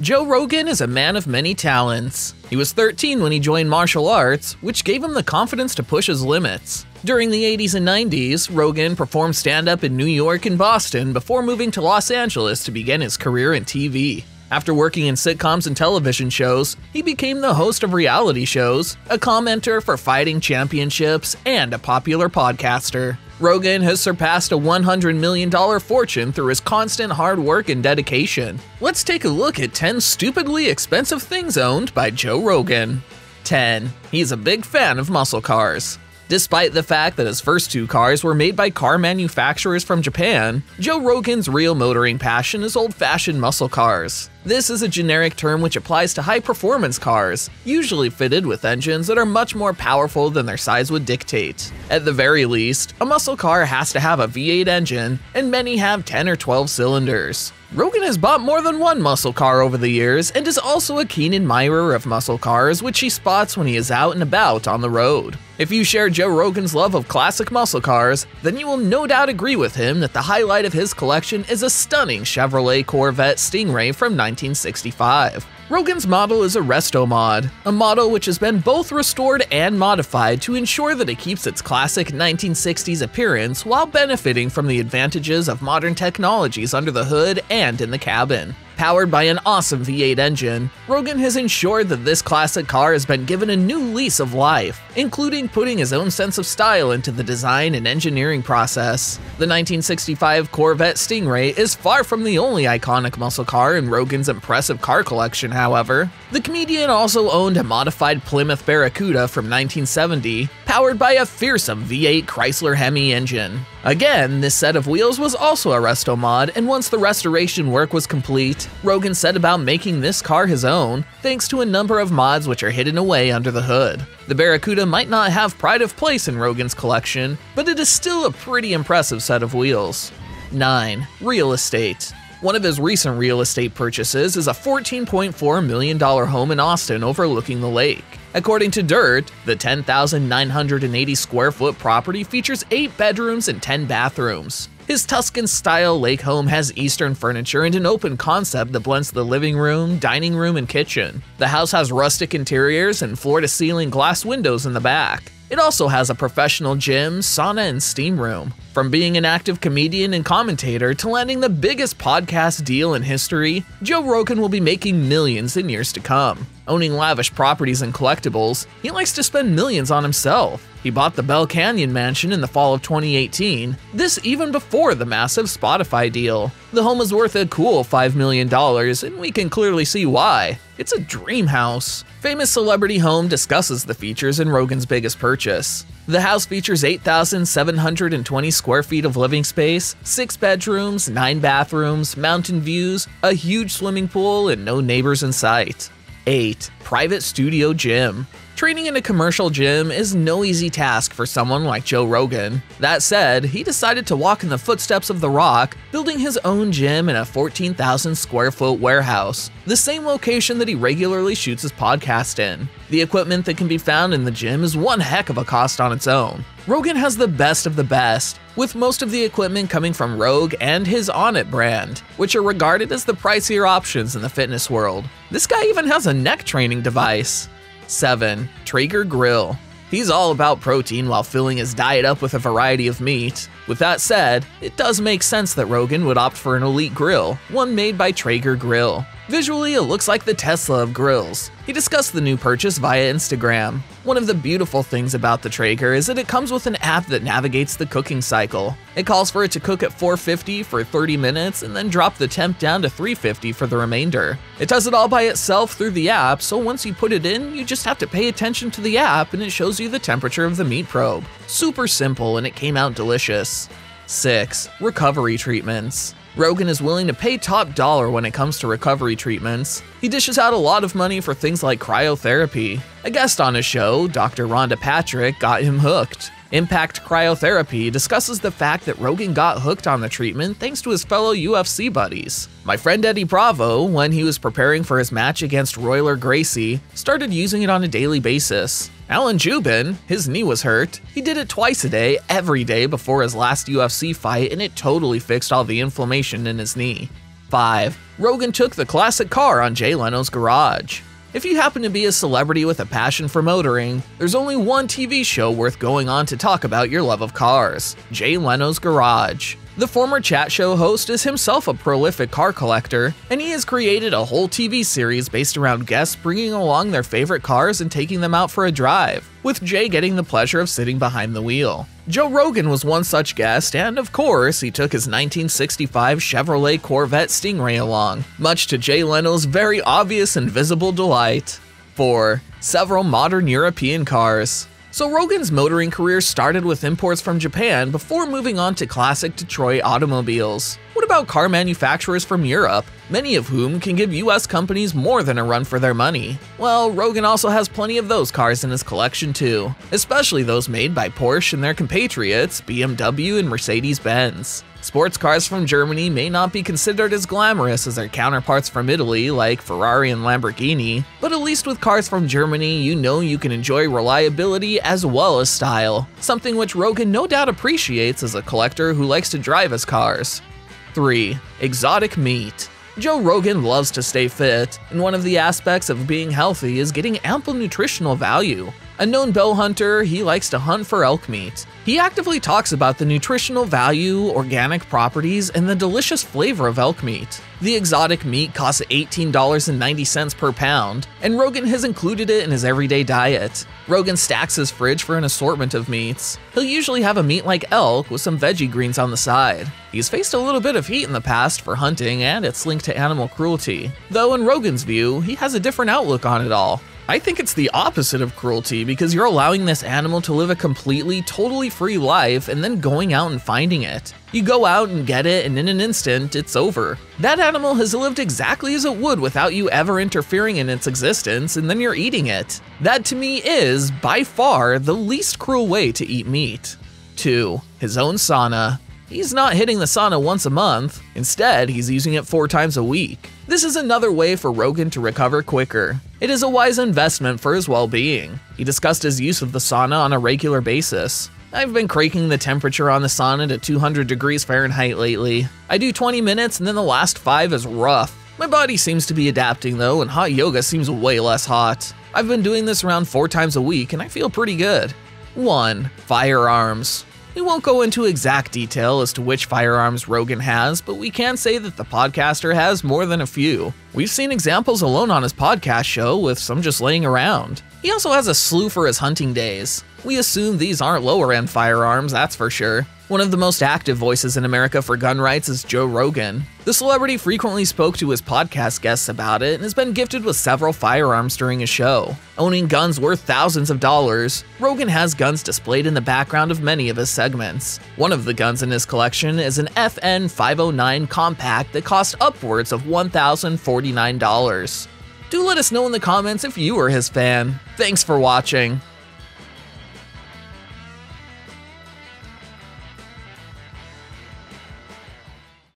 Joe Rogan is a man of many talents. He was 13 when he joined martial arts, which gave him the confidence to push his limits. During the 80s and 90s, Rogan performed stand-up in New York and Boston before moving to Los Angeles to begin his career in TV. After working in sitcoms and television shows, he became the host of reality shows, a commentator for fighting championships, and a popular podcaster. Rogan has surpassed a $100 million fortune through his constant hard work and dedication. Let's take a look at 10 stupidly expensive things owned by Joe Rogan. 10. He's a big fan of muscle cars. Despite the fact that his first two cars were made by car manufacturers from Japan, Joe Rogan's real motoring passion is old-fashioned muscle cars. This is a generic term which applies to high-performance cars, usually fitted with engines that are much more powerful than their size would dictate. At the very least, a muscle car has to have a V8 engine, and many have 10 or 12 cylinders. Rogan has bought more than one muscle car over the years and is also a keen admirer of muscle cars, which he spots when he is out and about on the road. If you share Joe Rogan's love of classic muscle cars, then you will no doubt agree with him that the highlight of his collection is a stunning Chevrolet Corvette Stingray from 1965. Rogan's model is a Resto Mod, a model which has been both restored and modified to ensure that it keeps its classic 1960s appearance while benefiting from the advantages of modern technologies under the hood and in the cabin. Powered by an awesome V8 engine, Rogan has ensured that this classic car has been given a new lease of life, including putting his own sense of style into the design and engineering process. The 1965 Corvette Stingray is far from the only iconic muscle car in Rogan's impressive car collection, however. The comedian also owned a modified Plymouth Barracuda from 1970, powered by a fearsome V8 Chrysler Hemi engine. Again, this set of wheels was also a Resto Mod, and once the restoration work was complete, Rogan set about making this car his own, thanks to a number of mods which are hidden away under the hood. The Barracuda might not have pride of place in Rogan's collection, but it is still a pretty impressive set of wheels. 9. Real estate. One of his recent real estate purchases is a $14.4 million home in Austin overlooking the lake. According to Dirt, the 10,980 square foot property features 8 bedrooms and 10 bathrooms. His Tuscan-style lake home has Eastern furniture and an open concept that blends the living room, dining room, and kitchen. The house has rustic interiors and floor-to-ceiling glass windows in the back. It also has a professional gym, sauna, and steam room. From being an active comedian and commentator to landing the biggest podcast deal in history, Joe Rogan will be making millions in years to come. Owning lavish properties and collectibles, he likes to spend millions on himself. He bought the Bell Canyon mansion in the fall of 2018, this even before the massive Spotify deal. The home is worth a cool $5 million, and we can clearly see why. It's a dream house. Famous Celebrity Home discusses the features in Rogan's biggest purchase. The house features 8,720 square feet of living space, 6 bedrooms, 9 bathrooms, mountain views, a huge swimming pool, and no neighbors in sight. 8. Private studio gym. Training in a commercial gym is no easy task for someone like Joe Rogan. That said, he decided to walk in the footsteps of The Rock, building his own gym in a 14,000 square foot warehouse, the same location that he regularly shoots his podcast in. The equipment that can be found in the gym is one heck of a cost on its own. Rogan has the best of the best, with most of the equipment coming from Rogue and his Onnit brand, which are regarded as the pricier options in the fitness world. This guy even has a neck training device. 7. Traeger Grill. He's all about protein while filling his diet up with a variety of meat. With that said, it does make sense that Rogan would opt for an elite grill, one made by Traeger Grill. Visually, it looks like the Tesla of grills. He discussed the new purchase via Instagram. One of the beautiful things about the Traeger is that it comes with an app that navigates the cooking cycle. It calls for it to cook at 450 for 30 minutes and then drop the temp down to 350 for the remainder. It does it all by itself through the app, so once you put it in, you just have to pay attention to the app and it shows you the temperature of the meat probe. Super simple, and it came out delicious. 6. Recovery treatments. Rogan is willing to pay top dollar when it comes to recovery treatments. He dishes out a lot of money for things like cryotherapy. A guest on his show, Dr. Rhonda Patrick, got him hooked. Impact Cryotherapy discusses the fact that Rogan got hooked on the treatment thanks to his fellow UFC buddies. My friend Eddie Bravo, when he was preparing for his match against Royler Gracie, started using it on a daily basis. Alan Jubin, his knee was hurt. He did it twice a day, every day before his last UFC fight, and it totally fixed all the inflammation in his knee. 5. Rogan took the classic car on Jay Leno's Garage. If you happen to be a celebrity with a passion for motoring, there's only one TV show worth going on to talk about your love of cars: Jay Leno's Garage. The former chat show host is himself a prolific car collector, and he has created a whole TV series based around guests bringing along their favorite cars and taking them out for a drive, with Jay getting the pleasure of sitting behind the wheel. Joe Rogan was one such guest, and of course, he took his 1965 Chevrolet Corvette Stingray along, much to Jay Leno's very obvious and visible delight. 4. Several modern European cars. So Rogan's motoring career started with imports from Japan before moving on to classic Detroit automobiles. What about car manufacturers from Europe, many of whom can give US companies more than a run for their money? Well, Rogan also has plenty of those cars in his collection too, especially those made by Porsche and their compatriots BMW and Mercedes-Benz. Sports cars from Germany may not be considered as glamorous as their counterparts from Italy like Ferrari and Lamborghini, but at least with cars from Germany, you know you can enjoy reliability as well as style, something which Rogan no doubt appreciates as a collector who likes to drive his cars. 3. Exotic meat. Joe Rogan loves to stay fit, and one of the aspects of being healthy is getting ample nutritional value. A known bow hunter, he likes to hunt for elk meat. He actively talks about the nutritional value, organic properties, and the delicious flavor of elk meat. The exotic meat costs $18.90 per pound, and Rogan has included it in his everyday diet. Rogan stacks his fridge for an assortment of meats. He'll usually have a meat like elk with some veggie greens on the side. He's faced a little bit of heat in the past for hunting, and it's linked to animal cruelty. Though in Rogan's view, he has a different outlook on it all. I think it's the opposite of cruelty because you're allowing this animal to live a completely, totally free life and then going out and finding it. You go out and get it, and in an instant, it's over. That animal has lived exactly as it would without you ever interfering in its existence, and then you're eating it. That to me is, by far, the least cruel way to eat meat. 2. His own sauna. He's not hitting the sauna once a month. Instead, he's using it 4 times a week. This is another way for Rogan to recover quicker. It is a wise investment for his well-being. He discussed his use of the sauna on a regular basis. I've been cranking the temperature on the sauna to 200 degrees Fahrenheit lately. I do 20 minutes and then the last 5 is rough. My body seems to be adapting though, and hot yoga seems way less hot. I've been doing this around 4 times a week and I feel pretty good. 1. Firearms. We won't go into exact detail as to which firearms Rogan has, but we can say that the podcaster has more than a few. We've seen examples alone on his podcast show, with some just laying around. He also has a slew for his hunting days. We assume these aren't lower-end firearms, that's for sure. One of the most active voices in America for gun rights is Joe Rogan. The celebrity frequently spoke to his podcast guests about it and has been gifted with several firearms during his show. Owning guns worth thousands of dollars, Rogan has guns displayed in the background of many of his segments. One of the guns in his collection is an FN 509 compact that costs upwards of $1,049. Do let us know in the comments if you are his fan. Thanks for watching.